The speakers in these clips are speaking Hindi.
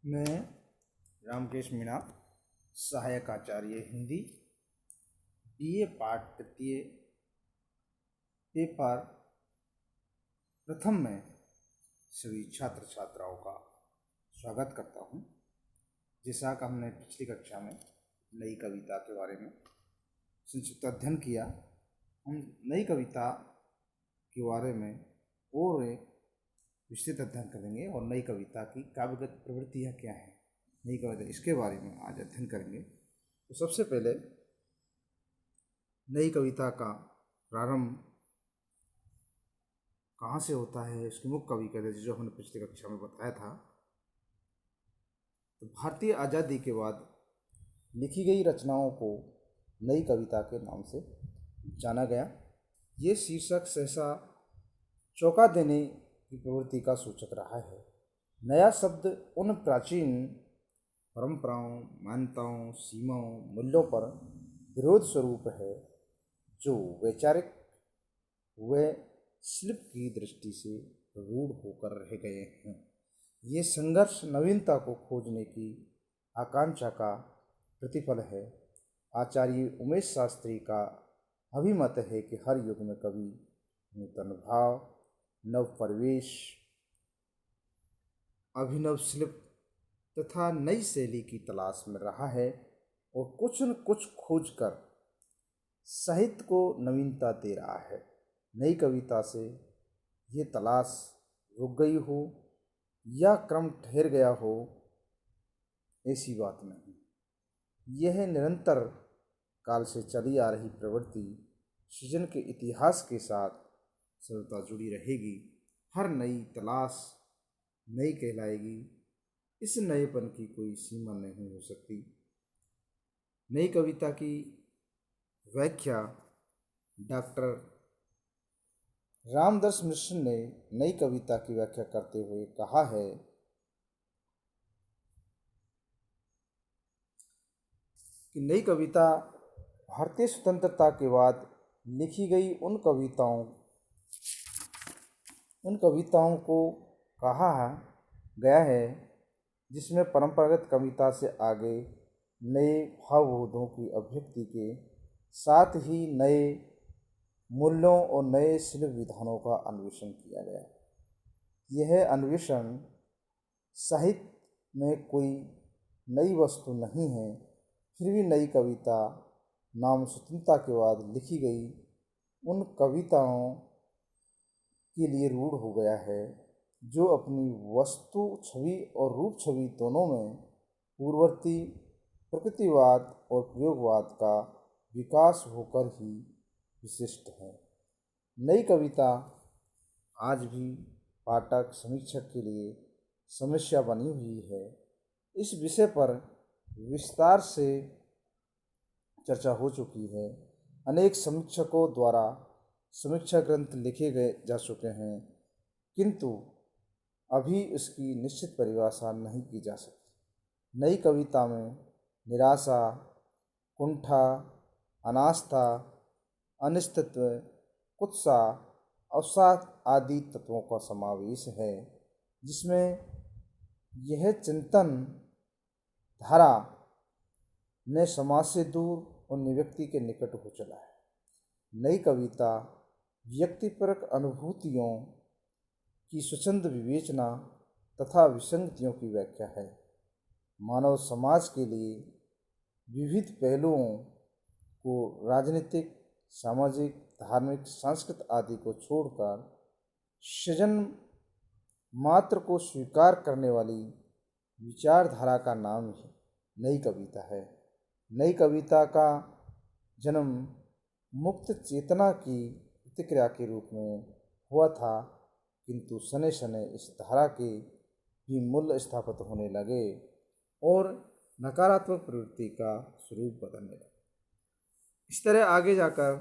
मैं रामकेश मीणा, सहायक आचार्य हिंदी, बीए पाठ तृतीय, पेपर प्रथम में सभी छात्र छात्राओं का स्वागत करता हूँ। जैसा कि हमने पिछली कक्षा में नई कविता के बारे में संक्षिप्त अध्ययन किया, हम नई कविता के बारे में और विस्तृत अध्ययन करेंगे और नई कविता की काव्यगत प्रवृत्तियाँ क्या हैं, नई कविता इसके बारे में आज अध्ययन करेंगे। तो सबसे पहले नई कविता का प्रारंभ कहाँ से होता है, इसके मुख्य कवि कहते हैं, जो हमने पिछली कक्षा में बताया था। तो भारतीय आज़ादी के बाद लिखी गई रचनाओं को नई कविता के नाम से जाना गया। ये शीर्षक सहसा चौंका देने की प्रवृत्ति का सूचक रहा है। नया शब्द उन प्राचीन परंपराओं, मान्यताओं, सीमाओं, मूल्यों पर विरोध स्वरूप है जो वैचारिक व शिल्प की दृष्टि से रूढ़ होकर रह गए हैं। ये संघर्ष नवीनता को खोजने की आकांक्षा का प्रतिफल है। आचार्य उमेश शास्त्री का अभिमत है कि हर युग में कवि नूतन भाव, नव परिवेश, अभिनव शिल्प तथा नई शैली की तलाश में रहा है और कुछ न कुछ खोज कर साहित्य को नवीनता दे रहा है। नई कविता से ये तलाश रुक गई हो या क्रम ठहर गया हो, ऐसी बात नहीं। यह निरंतर काल से चली आ रही प्रवृत्ति सृजन के इतिहास के साथ सर्वदा जुड़ी रहेगी। हर नई तलाश नई कहलाएगी। इस नएपन की कोई सीमा नहीं हो सकती। नई कविता की व्याख्या डॉक्टर रामदर्श मिश्र ने नई कविता की व्याख्या करते हुए कहा है कि नई कविता भारतीय स्वतंत्रता के बाद लिखी गई उन कविताओं को कहा गया है जिसमें परंपरागत कविता से आगे नए भावबोधों की अभिव्यक्ति के साथ ही नए मूल्यों और नए शिल्प विधानों का अन्वेषण किया गया। यह अन्वेषण साहित्य में कोई नई वस्तु नहीं है, फिर भी नई कविता नाम स्वतंत्रता के बाद लिखी गई उन कविताओं के लिए रूढ़ हो गया है जो अपनी वस्तु छवि और रूप छवि दोनों में पूर्ववर्ती प्रकृतिवाद और प्रयोगवाद का विकास होकर ही विशिष्ट है। नई कविता आज भी पाठक समीक्षक के लिए समस्या बनी हुई है। इस विषय पर विस्तार से चर्चा हो चुकी है। अनेक समीक्षकों द्वारा समीक्षा ग्रंथ लिखे गए जा चुके हैं, किंतु अभी उसकी निश्चित परिभाषा नहीं की जा सकती। नई कविता में निराशा, कुंठा, अनास्था, अनिश्चितत्व, कुत्सा, अवसाद आदि तत्वों का समावेश है, जिसमें यह चिंतन धारा ने समाज से दूर और व्यक्ति के निकट हो चला है। नई कविता व्यक्तिपरक अनुभूतियों की स्वच्छंद विवेचना तथा विसंगतियों की व्याख्या है। मानव समाज के लिए विविध पहलुओं को राजनीतिक, सामाजिक, धार्मिक, सांस्कृतिक आदि को छोड़कर सृजन मात्र को स्वीकार करने वाली विचारधारा का नाम ही नई कविता है। नई कविता का जन्म मुक्त चेतना की प्रतिक्रिया के रूप में हुआ था, किंतु सने सने इस धारा के भी मूल्य स्थापित होने लगे और नकारात्मक प्रवृत्ति का स्वरूप बदलने लगा। इस तरह आगे जाकर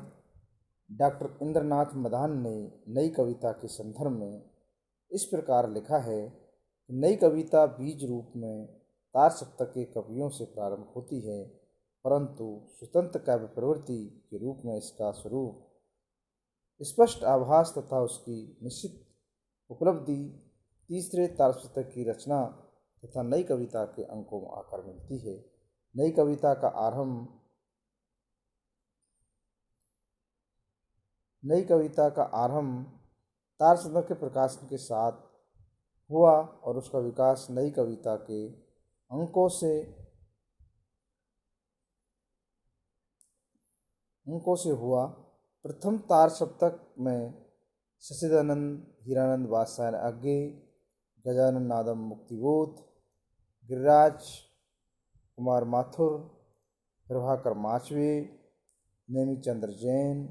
डॉक्टर इंद्रनाथ मदान ने नई कविता के संदर्भ में इस प्रकार लिखा है कि नई कविता बीज रूप में तार सप्तक के कवियों से प्रारंभ होती है, परंतु स्वतंत्र काव्य प्रवृत्ति के रूप में इसका स्वरूप स्पष्ट आभास तथा उसकी निश्चित उपलब्धि तीसरे तार सप्तक की रचना तथा नई कविता के अंकों में आकर मिलती है। नई कविता का आरंभ तारसंग्रह के प्रकाशन के साथ हुआ और उसका विकास नई कविता के अंकों से हुआ। प्रथम तार सप्तक में सच्चिदानंद, हीरानंद वात्स्यायन अग्गे, गजानन नादम मुक्तिबोध, गिरिराज कुमार माथुर, प्रभाकर माचवे, नेमीचंद्र जैन,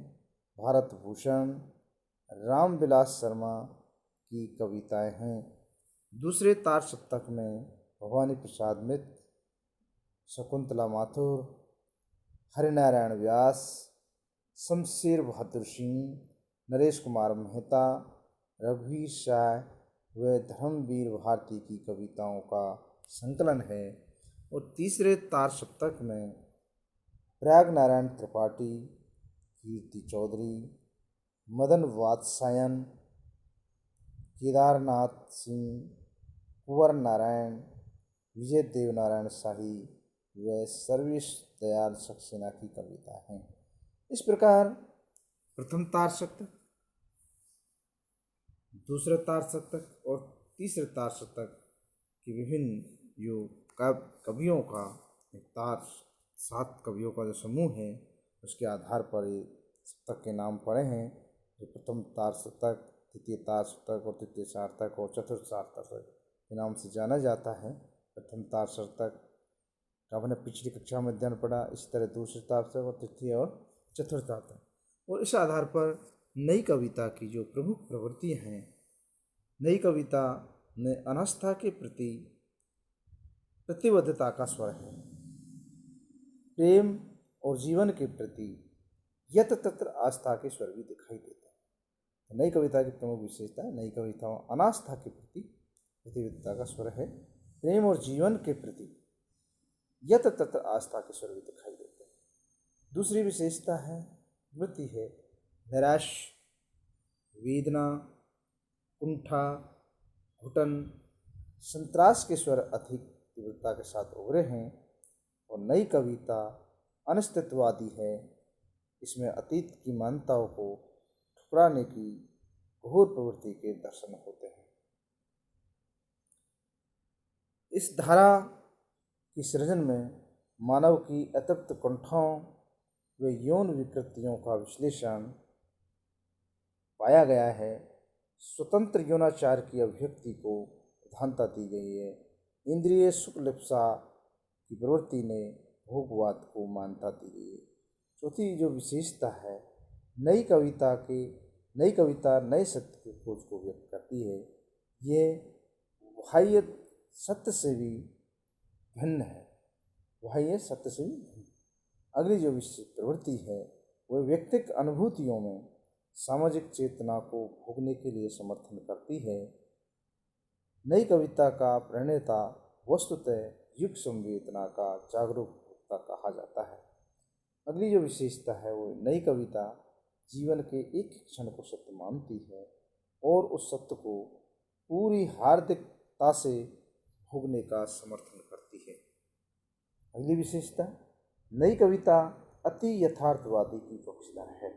भारत भूषण, रामविलास शर्मा की कविताएं हैं। दूसरे तार सप्तक में भवानी प्रसाद मित्र, शकुंतला माथुर, हरिनारायण व्यास, शमशेर बहादुर सिंह, नरेश कुमार मेहता, रघुवीर शाह व धर्मवीर भारती की कविताओं का संकलन है। और तीसरे तार सप्तक में प्रयाग नारायण त्रिपाठी, कीर्ति चौधरी, मदन वात्स्यायन, केदारनाथ सिंह, कुंवर नारायण, विजय देवनारायण शाही व सर्वेश दयाल सक्सेना की कविता हैं। इस प्रकार प्रथम तार सप्तक, दूसरे तार सप्तक और तीसरे तार सप्तक की विभिन्न जो कवियों का तार 7 कवियों का जो समूह है उसके आधार पर ये सप्तक के नाम पड़े हैं। जो प्रथम तार सप्तक, द्वितीय तार सप्तक और तृतीय सार्थक और चतुर्थ सार्थक के नाम से जाना जाता है। प्रथम तार सप्तक का हमने पिछली कक्षा में अध्ययन पढ़ा। इसी तरह दूसरे तार सप्तक और तृतीय और चतुर्थ सार्थक। और इस आधार पर नई कविता की जो प्रमुख प्रवृत्तियाँ हैं, नई कविता में अनास्था के प्रति प्रतिबद्धता का स्वर है, प्रेम और जीवन के प्रति यत्र तत्र आस्था के स्वर भी दिखाई देते हैं। नई कविता की प्रमुख विशेषता है, नई कविताओं अनास्था के प्रति प्रतिबद्धता का स्वर है, प्रेम और जीवन के प्रति यत्र तत्र आस्था के स्वर भी दिखाई देते हैं। दूसरी विशेषता है, वृत्ति है, निराश, वेदना, कुंठा, घुटन, संत्रास के स्वर अधिक तीव्रता के साथ उभरे हैं। और नई कविता अनिश्चितवादी है, इसमें अतीत की मान्यताओं को ठुकराने की घोर प्रवृत्ति के दर्शन होते हैं। इस धारा की सृजन में मानव की अतृप्त कुंठाओं व यौन विकृतियों का विश्लेषण पाया गया है। स्वतंत्र यौनाचार की अभिव्यक्ति को प्रधानता दी गई है। इंद्रिय सुख लिप्सा की प्रवृत्ति ने भोगवाद को मान्यता दी गई है। चौथी जो विशेषता है, नई कविता नए सत्य की खोज को व्यक्त करती है। ये बाह्य सत्य से भी भिन्न है, बाह्य सत्य से भी भिन्न। अगली जो विशेष प्रवृत्ति है वह व्यक्तिगत अनुभूतियों में सामाजिक चेतना को भोगने के लिए समर्थन करती है। नई कविता का प्रणेता वस्तुतः युग संवेदना का जागरूक वक्ता कहा जाता है। अगली जो विशेषता है वो नई कविता जीवन के एक क्षण को सत्य मानती है और उस सत्य को पूरी हार्दिकता से भोगने का समर्थन करती है। अगली विशेषता, नई कविता अति यथार्थवादी की पक्षधर है।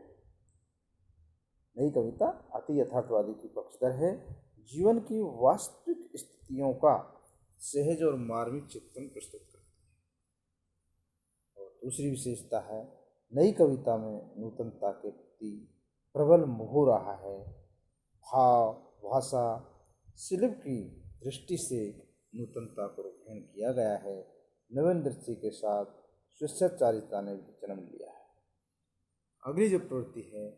नई कविता अति यथार्थवादी की पक्षधर है, जीवन की वास्तविक स्थितियों का सहज और मार्मिक चित्रण प्रस्तुत करती है। और दूसरी विशेषता है, नई कविता में नूतनता के प्रति प्रबल मोह रहा है। भाव, भाषा, शिल्प की दृष्टि से नूतनता को ग्रहण किया गया है। नवीन दृष्टि के साथ शिष्टाचारिता ने भी जन्म लिया है। अगली जो प्रवृत्ति है,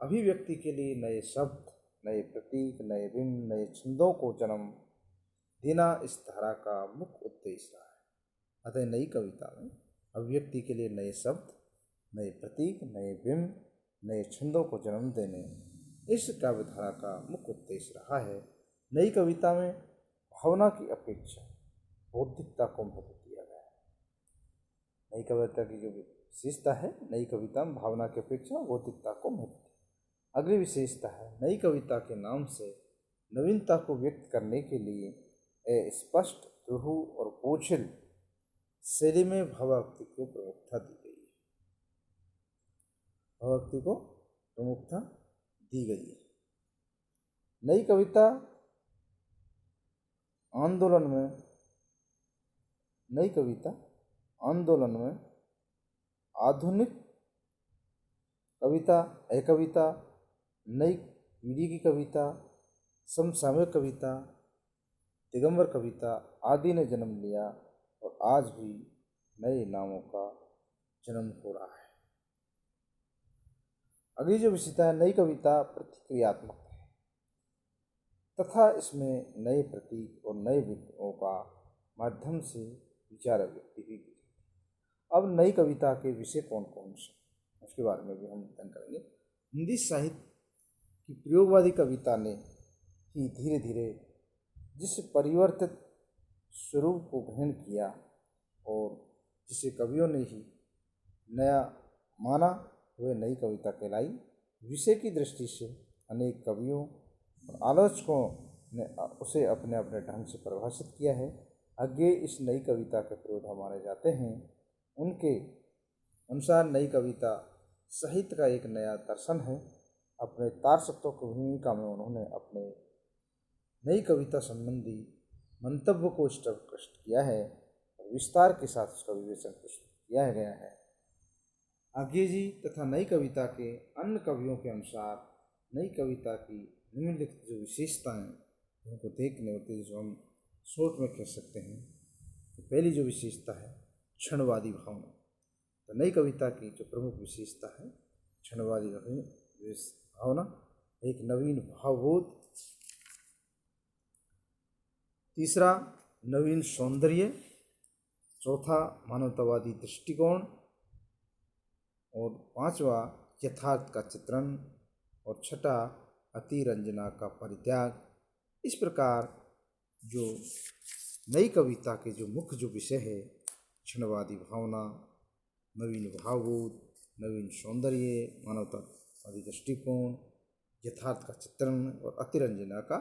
अभिव्यक्ति के लिए नए शब्द, नए प्रतीक, नए बिंब, नए छंदों को जन्म देना इस धारा का मुख्य उद्देश्य रहा है। अतः नई कविता में अभिव्यक्ति के लिए नए शब्द, नए प्रतीक, नए बिंब, नए छंदों को जन्म देने इस काव्य धारा का मुख्य उद्देश्य रहा है। नई कविता में भावना की अपेक्षा बौद्धिकता को महत्व दिया गया है। नई कविता की जो विशेषता है, नई कविता में भावना की अपेक्षा बौद्धिकता को महत्व। अगली विशेषता है, नई कविता के नाम से नवीनता को व्यक्त करने के लिए स्पष्ट दुरू और बोझिल शैली में भावाभक्ति को प्रमुखता दी गई है। भावाभक्ति को प्रमुखता दी गई है। नई कविता आंदोलन में आधुनिक कविता, कविता, नई पीढ़ी की कविता, समसामयिक कविता, दिगंबर कविता आदि ने जन्म लिया और आज भी नए नामों का जन्म हो रहा है। अगली जो विशेषता है, नई कविता प्रतिक्रियात्मक है तथा इसमें नए प्रतीक और नए विषयों का माध्यम से विचार अभिव्यक्ति भी की। अब नई कविता के विषय कौन कौन से, उसके बारे में भी हम अध्ययन करेंगे। हिंदी साहित्य की प्रयोगवादी कविता ने ही धीरे धीरे जिस परिवर्तित स्वरूप को ग्रहण किया और जिसे कवियों ने ही नया माना, वह नई कविता कहलाई। विषय की दृष्टि से अनेक कवियों और आलोचकों ने उसे अपने अपने ढंग से परिभाषित किया है। आगे इस नई कविता के विरोधा माने जाते हैं। उनके अनुसार नई कविता साहित्य का एक नया दर्शन है। अपने तार सत्व की भूमिका में उन्होंने अपने नई कविता संबंधी मंतव्य को स्पष्ट किया है और विस्तार के साथ उसका विवेचन प्रस्तुत किया गया है। आगे जी तथा नई कविता के अन्य कवियों के अनुसार नई कविता की निम्नलिखित जो विशेषताएं उनको देखने होती है, जो हम शॉर्ट में कह सकते हैं। तो पहली जो विशेषता है क्षणवादी भावना। तो नई कविता की जो प्रमुख विशेषता है क्षणवादी भावना, एक नवीन भावबोध। तीसरा नवीन सौंदर्य। चौथा मानवतावादी दृष्टिकोण। और पांचवा यथार्थ का चित्रण। और छठा अतिरंजना का परित्याग। इस प्रकार जो नई कविता के जो मुख्य जो विषय है क्षणवादी भावना, नवीन भावबोध, नवीन सौंदर्य, मानवतावादी दृष्टिकोण, यथार्थ का चित्रण और अतिरंजना का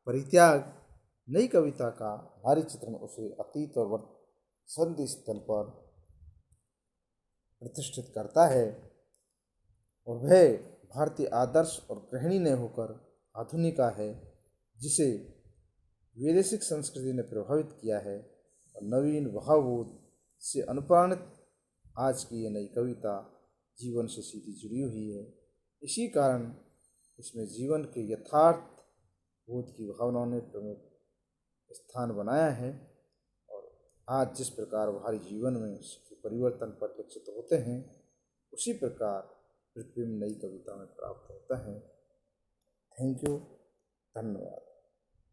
परित्याग, नई कविता का भारी चित्रण उसे अतीत और वर्तमान संधि स्थल पर प्रतिष्ठित करता है और वह भारतीय आदर्श और गृहिणी ने होकर आधुनिका है जिसे वैदेशिक संस्कृति ने प्रभावित किया है। और नवीन भावबोध से अनुप्राणित आज की ये नई कविता जीवन से सीधी जुड़ी हुई है। इसी कारण इसमें जीवन के यथार्थ बोध की भावनाओं ने प्रमुख स्थान बनाया है। और आज जिस प्रकार हमारे जीवन में परिवर्तन परिलक्षित होते हैं, उसी प्रकार पृथ्वी में नई कविता में प्राप्त होता है। थैंक यू, धन्यवाद।